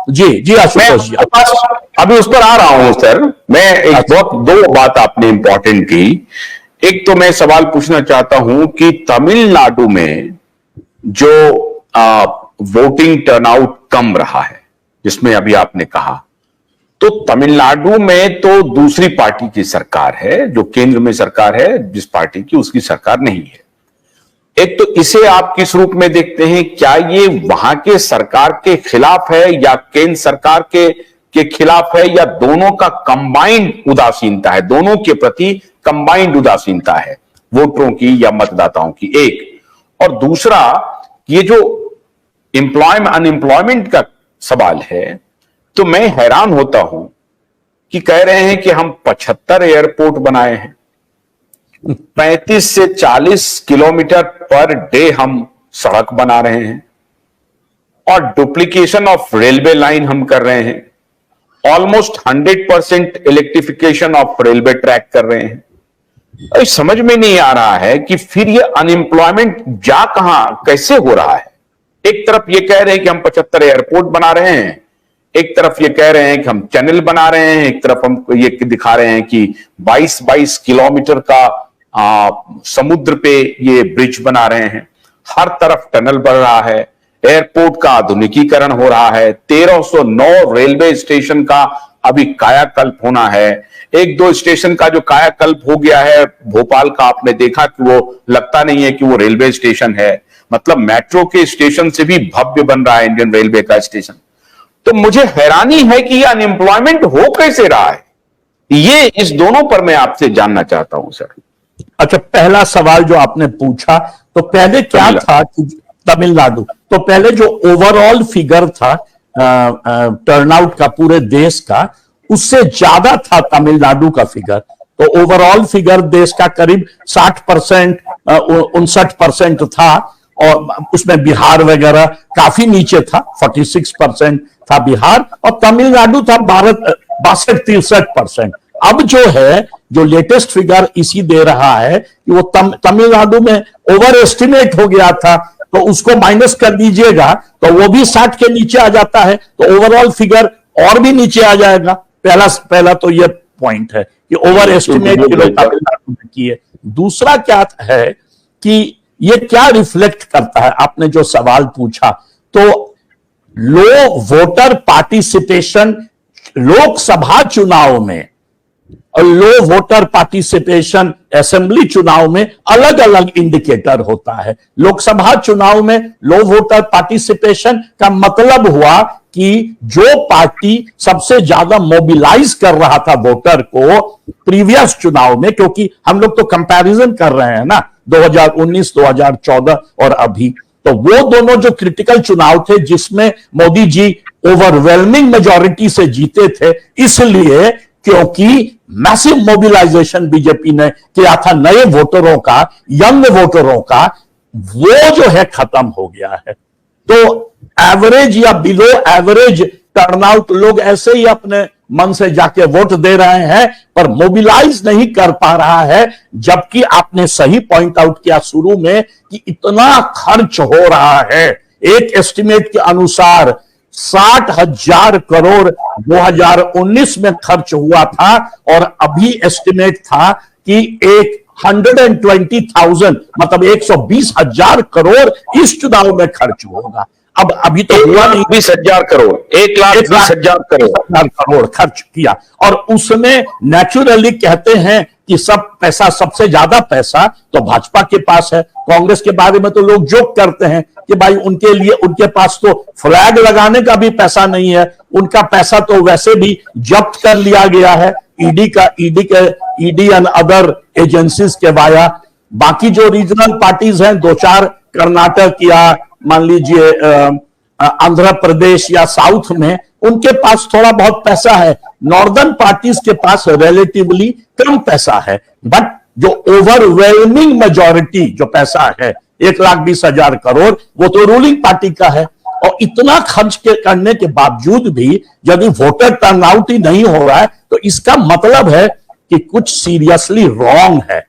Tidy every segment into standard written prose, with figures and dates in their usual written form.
जी जी आशुतोष जी, अभी उस पर आ रहा हूं सर। मैं एक दो बात आपने इंपॉर्टेंट की। एक तो मैं सवाल पूछना चाहता हूं कि तमिलनाडु में जो वोटिंग टर्नआउट कम रहा है, जिसमें अभी आपने कहा, तो तमिलनाडु में तो दूसरी पार्टी की सरकार है, जो केंद्र में सरकार है जिस पार्टी की, उसकी सरकार नहीं है। एक तो इसे आप किस रूप में देखते हैं? क्या ये वहां के सरकार के खिलाफ है या केंद्र सरकार के खिलाफ है, या दोनों का कंबाइंड उदासीनता है, दोनों के प्रति कंबाइंड उदासीनता है वोटरों की या मतदाताओं की? एक। और दूसरा, ये जो अनएम्प्लॉयमेंट का सवाल है, तो मैं हैरान होता हूं कि कह रहे हैं कि हम 75 एयरपोर्ट बनाए हैं, 35 से 40 किलोमीटर पर डे हम सड़क बना रहे हैं, और डुप्लीकेशन ऑफ रेलवे लाइन हम कर रहे हैं, almost 100% electrification of railway track कर रहे हैं। समझ में नहीं आ रहा है कि फिर ये अनएम्प्लॉयमेंट जा कहां, कैसे हो रहा है? एक तरफ ये कह रहे हैं कि हम 75 एयरपोर्ट बना रहे हैं, एक तरफ ये कह रहे हैं कि हम चैनल बना रहे हैं, एक तरफ हम ये दिखा रहे हैं कि 22 किलोमीटर का समुद्र पे ये ब्रिज बना रहे हैं, हर तरफ टनल बन रहा है, एयरपोर्ट का आधुनिकीकरण हो रहा है, 1309 रेलवे स्टेशन का अभी कायाकल्प होना है। एक दो स्टेशन का जो कायाकल्प हो गया है, भोपाल का आपने देखा कि वो लगता नहीं है कि वो रेलवे स्टेशन है, मतलब मेट्रो के स्टेशन से भी भव्य बन रहा है इंडियन रेलवे का स्टेशन। तो मुझे हैरानी है कि ये अनएम्प्लॉयमेंट हो कैसे रहा है, ये इस दोनों पर मैं आपसे जानना चाहता हूं सर। अच्छा, पहला सवाल जो आपने पूछा, तो पहले क्या था कि तमिलनाडु, तो पहले जो ओवरऑल फिगर था टर्नआउट का पूरे देश का, उससे ज्यादा था तमिलनाडु का फिगर। तो ओवरऑल फिगर देश का करीब 60%, 59% था, और उसमें बिहार वगैरह काफी नीचे था, 46% था बिहार, और तमिलनाडु था 62-63%। अब जो है, जो लेटेस्ट फिगर इसी दे रहा है कि वो तमिलनाडु में ओवर एस्टिमेट हो गया था, तो उसको माइनस कर दीजिएगा तो वो भी 60 के नीचे आ जाता है, तो ओवरऑल फिगर और भी नीचे आ जाएगा। पहला तो ये पॉइंट है कि ओवर एस्टिमेट तमिलनाडु में की है। दूसरा क्या है कि ये क्या रिफ्लेक्ट करता है, आपने जो सवाल पूछा, तो लो वोटर पार्टिसिपेशन लोकसभा चुनाव में और लो वोटर पार्टिसिपेशन असेंबली चुनाव में अलग अलग इंडिकेटर होता है। लोकसभा चुनाव में लो वोटर पार्टिसिपेशन का मतलब हुआ कि जो पार्टी सबसे ज्यादा मोबिलाइज कर रहा था वोटर को प्रीवियस चुनाव में, क्योंकि हम लोग तो कंपैरिजन कर रहे हैं ना 2019, 2014 और अभी, तो वो दोनों जो क्रिटिकल चुनाव थे जिसमें मोदी जी ओवरवेलमिंग मेजॉरिटी से जीते थे, इसलिए क्योंकि मैसिव मोबिलाइजेशन बीजेपी ने किया था नए वोटरों का, यंग वोटरों का, वो जो है खत्म हो गया है। तो एवरेज या बिलो एवरेज टर्नआउट लोग ऐसे ही अपने मन से जाके वोट दे रहे हैं, पर मोबिलाइज नहीं कर पा रहा है। जबकि आपने सही पॉइंट आउट किया शुरू में कि इतना खर्च हो रहा है। एक एस्टिमेट के अनुसार 60,000 करोड़ 2019 में खर्च हुआ था, और अभी एस्टिमेट था कि 120,000 मतलब 120,000 करोड़ इस चुनाव में खर्च होगा। अब अभी तो हुआ नहीं, 20,000 करोड़, 1,20,000 करोड़ खर्च किया, और उसमें नेचुरली कहते हैं कि सब पैसा, सबसे ज्यादा पैसा तो भाजपा के पास है। कांग्रेस के बारे में तो लोग जोक करते हैं कि भाई उनके लिए, उनके पास तो फ्लैग लगाने का भी पैसा नहीं है, उनका पैसा तो वैसे भी जब्त कर लिया गया है ईडी एंड अदर एजेंसीज के वाया। बाकी जो रीजनल पार्टीज हैं, 2-4 कर्नाटक या मान लीजिए आंध्र प्रदेश या साउथ में, उनके पास थोड़ा बहुत पैसा है। नॉर्दर्न पार्टीज के पास रिलेटिवली कम पैसा है, बट जो ओवरवेलमिंग मेजॉरिटी जो पैसा है 1,20,000 करोड़, वो तो रूलिंग पार्टी का है। और इतना खर्च करने के बावजूद भी यदि वोटर टर्नआउट ही नहीं हो रहा है, तो इसका मतलब है कि कुछ सीरियसली रॉन्ग है।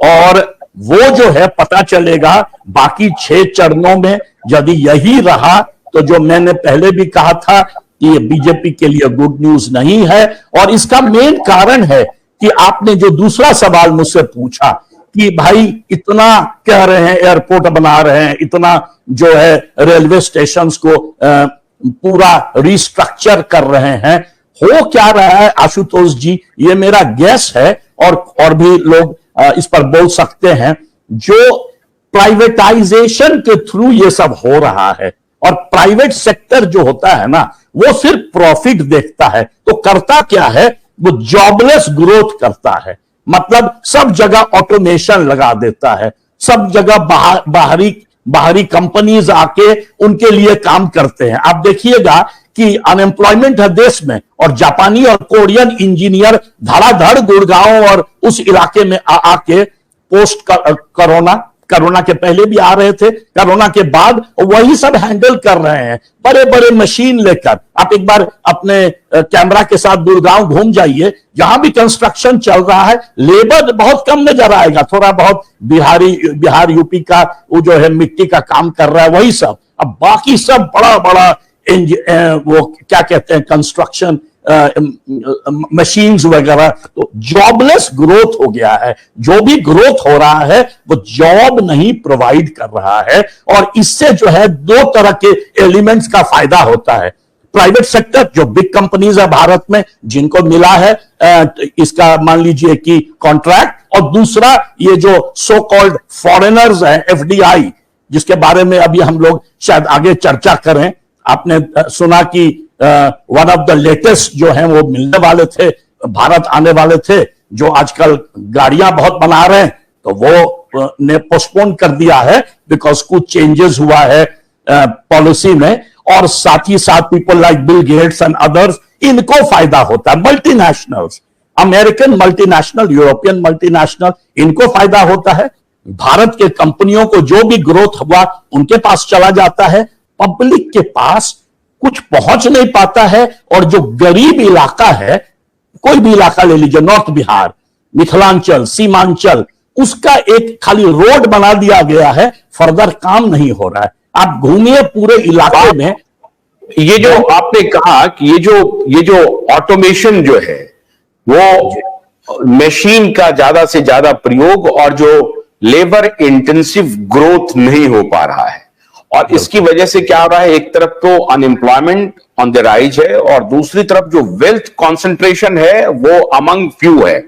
और वो जो है पता चलेगा बाकी 6 चरणों में। यदि यही रहा तो जो मैंने पहले भी कहा था कि ये बीजेपी के लिए गुड न्यूज नहीं है। और इसका मेन कारण है कि आपने जो दूसरा सवाल मुझसे पूछा कि भाई इतना कह रहे हैं, एयरपोर्ट बना रहे हैं, इतना जो है रेलवे स्टेशंस को पूरा रिस्ट्रक्चर कर रहे हैं, हो क्या रहा है आशुतोष जी, ये मेरा गैस है और भी लोग इस पर बोल सकते हैं। जो प्राइवेटाइजेशन के थ्रू ये सब हो रहा है, और प्राइवेट सेक्टर जो होता है ना, वो सिर्फ प्रॉफिट देखता है, तो करता क्या है, वो जॉबलेस ग्रोथ करता है। मतलब सब जगह ऑटोमेशन लगा देता है, सब जगह बाहरी कंपनीज आके उनके लिए काम करते हैं। आप देखिएगा कि अनएम्प्लॉयमेंट है देश में, और जापानी और कोरियन इंजीनियर धड़ाधड़ गुड़गांव और उस इलाके में आके पोस्ट कोरोना के पहले भी आ रहे थे, कोरोना के बाद वही सब हैंडल कर रहे हैं, बड़े बड़े मशीन लेकर। आप एक बार अपने कैमरा के साथ गुड़गांव घूम जाइए, जहां भी कंस्ट्रक्शन चल रहा है, लेबर बहुत कम नजर आएगा, थोड़ा बहुत बिहार यूपी का वो जो है मिट्टी का काम कर रहा है, वही सब। अब बाकी सब बड़ा बड़ा वो क्या कहते हैं, कंस्ट्रक्शन मशीन्स वगैरह। तो जॉबलेस ग्रोथ हो गया है। जो भी ग्रोथ हो रहा है वो जॉब नहीं प्रोवाइड कर रहा है, और इससे जो है दो तरह के एलिमेंट्स का फायदा होता है। प्राइवेट सेक्टर, जो बिग कंपनीज है भारत में, जिनको मिला है इसका मान लीजिए कि कॉन्ट्रैक्ट, और दूसरा ये जो सो कॉल्ड फॉरेनर्स है, एफडीआई, जिसके बारे में अभी हम लोग शायद आगे चर्चा करें। आपने सुना कि वन ऑफ द लेटेस्ट जो हैं वो मिलने वाले थे, भारत आने वाले थे, जो आजकल गाड़ियां बहुत बना रहे हैं, तो वो ने पोस्टपोन कर दिया है बिकॉज कुछ चेंजेस हुआ है पॉलिसी में। और साथ ही साथ people like Bill Gates and others, इनको फायदा होता है। Multinationals, American multinational, European multinational, इनको फायदा होता है। भारत के कंपनियों को जो भी ग्रोथ हुआ उनके पास चला जाता है, पब्लिक के पास कुछ पहुंच नहीं पाता है। और जो गरीब इलाका है, कोई भी इलाका ले लीजिए, नॉर्थ बिहार, मिथिलांचल, सीमांचल, उसका एक खाली रोड बना दिया गया है, फर्दर काम नहीं हो रहा है। आप घूमिए पूरे इलाके में। ये जो आपने कहा कि ये जो ऑटोमेशन जो है, वो मशीन का ज्यादा से ज्यादा प्रयोग, और जो लेबर इंटेंसिव ग्रोथ नहीं हो पा रहा है, और इसकी वजह से क्या हो रहा है, एक तरफ तो अनएम्प्लॉयमेंट ऑन द राइज है, और दूसरी तरफ जो वेल्थ कॉन्सेंट्रेशन है वो अमंग फ्यू है।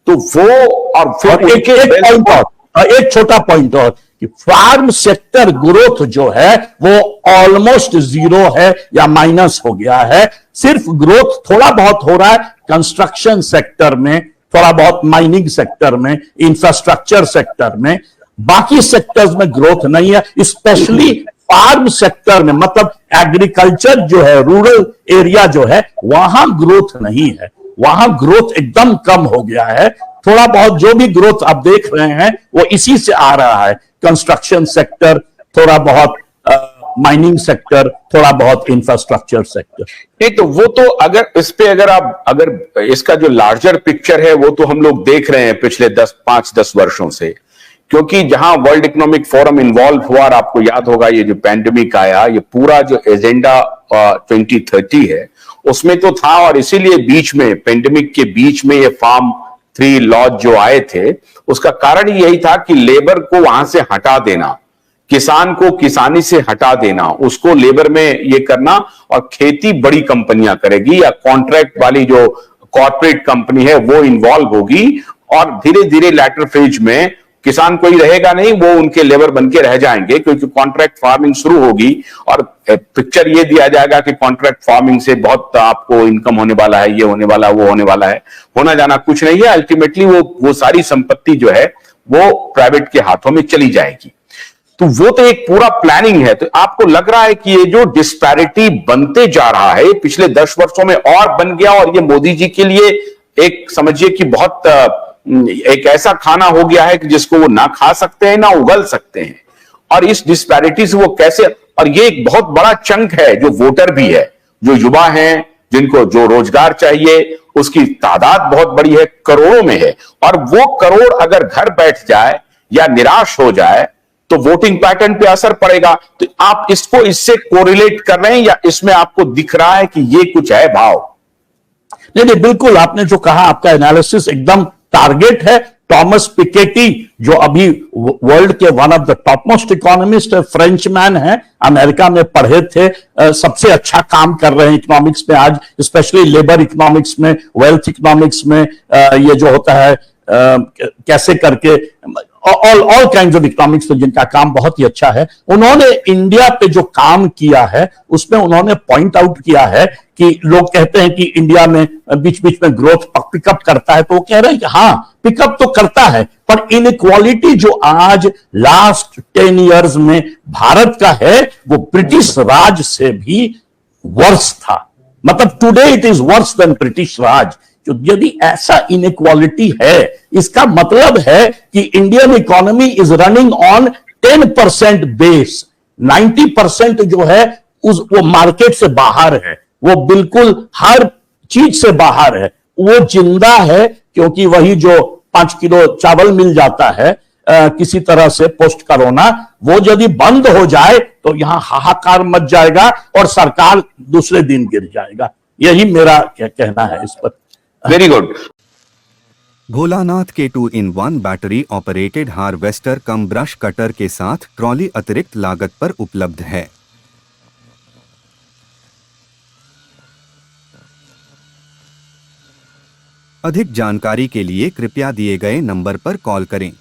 तो वो और फिर एक छोटा पॉइंट और कि फार्म सेक्टर ग्रोथ जो है वो ऑलमोस्ट जीरो है या माइनस हो गया है। सिर्फ ग्रोथ थोड़ा बहुत हो रहा है कंस्ट्रक्शन सेक्टर में, थोड़ा बहुत माइनिंग सेक्टर में, इंफ्रास्ट्रक्चर सेक्टर में, बाकी सेक्टर्स में ग्रोथ नहीं है। स्पेशली फार्म सेक्टर में, मतलब एग्रीकल्चर जो है, रूरल एरिया जो है, वहां ग्रोथ नहीं है, वहां ग्रोथ एकदम कम हो गया है। थोड़ा बहुत जो भी ग्रोथ आप देख रहे हैं वो इसी से आ रहा है, कंस्ट्रक्शन सेक्टर, थोड़ा बहुत माइनिंग सेक्टर, थोड़ा बहुत इंफ्रास्ट्रक्चर सेक्टर। नहीं तो वो तो अगर इसका जो लार्जर पिक्चर है वो तो हम लोग देख रहे हैं पिछले 5-10 वर्षों से, क्योंकि जहां वर्ल्ड इकोनॉमिक फोरम इन्वॉल्व हुआ, और आपको याद होगा ये जो पैंडेमिक आया, ये पूरा जो एजेंडा 2030 है उसमें तो था, और इसीलिए बीच में, पैंडेमिक के बीच में ये फार्म 3 लॉज जो आए थे, उसका कारण यही था कि लेबर को वहां से हटा देना, किसान को किसानी से हटा देना, उसको लेबर में ये करना, और खेती बड़ी कंपनियां करेगी, या कॉन्ट्रैक्ट वाली जो कॉर्पोरेट कंपनी है वो इन्वॉल्व होगी, और धीरे धीरे लैटर फेज में किसान कोई रहेगा नहीं, वो उनके लेबर बन के रह जाएंगे, क्योंकि कॉन्ट्रैक्ट फार्मिंग शुरू होगी, और पिक्चर ये दिया जाएगा कि कॉन्ट्रैक्ट फार्मिंग से बहुत आपको इनकम होने वाला है, ये होने वाला है, वो होने वाला है। होना जाना कुछ नहीं है, अल्टीमेटली वो सारी संपत्ति जो है वो प्राइवेट के हाथों में चली जाएगी। तो वो तो एक पूरा प्लानिंग है। तो आपको लग रहा है कि ये जो डिस्पैरिटी बनते जा रहा है पिछले 10 वर्षों में और बन गया, और ये मोदी जी के लिए एक समझिए कि बहुत एक ऐसा खाना हो गया है कि जिसको वो ना खा सकते हैं ना उगल सकते हैं। और इस डिस्पैरिटी से वो कैसे, और ये एक बहुत बड़ा चंक है जो वोटर भी है, जो युवा हैं, जिनको जो रोजगार चाहिए, उसकी तादाद बहुत बड़ी है, करोड़ों में है, और वो करोड़ अगर घर बैठ जाए या निराश हो जाए तो वोटिंग पैटर्न पे असर पड़ेगा। तो आप इसको इससे कोरिलेट कर रहे हैं या इसमें आपको दिख रहा है कि ये कुछ है भाव? नहीं नहीं, बिल्कुल आपने जो कहा, आपका एनालिसिस एकदम टारगेट है। टॉमस पिकेटी, जो अभी वर्ल्ड के one of the top most economist, Frenchman है, अमेरिका में पढ़े थे, सबसे अच्छा काम कर रहे हैं इकोनॉमिक्स में आज, स्पेशली लेबर इकोनॉमिक्स में, वेल्थ इकोनॉमिक्स में, ये जो होता है कैसे करके ऑल काइंड ऑफ इकोनॉमिक्स में जिनका काम बहुत ही अच्छा है। उन्होंने इंडिया पे जो काम किया है उसमें उन्होंने पॉइंट आउट किया है कि लोग कहते हैं कि इंडिया में बीच बीच में ग्रोथ पिकअप करता है, तो वो कह रहे हैं कि हाँ पिकअप तो करता है, पर इनइक्वालिटी जो आज लास्ट 10 इयर्स में भारत का है वो ब्रिटिश राज से भी वर्स था। मतलब today it is worse than British Raj. तो यदि ऐसा इनइक्वालिटी है, इसका मतलब है कि Indian economy is running on 10% base. 90% जो है वो मार्केट से बाहर है, वो बिल्कुल हर चीज से बाहर है। वो जिंदा है क्योंकि वही जो 5 किलो चावल मिल जाता है किसी तरह से पोस्ट कोरोना, वो यदि बंद हो जाए तो यहां हाहाकार मच जाएगा और सरकार दूसरे दिन गिर जाएगा। यही मेरा कहना है इस पर। Very good. भोलानाथ के 2-in-1 बैटरी ऑपरेटेड हार्वेस्टर कम ब्रश कटर के साथ ट्रॉली अतिरिक्त लागत पर उपलब्ध है। अधिक जानकारी के लिए कृपया दिए गए नंबर पर कॉल करें।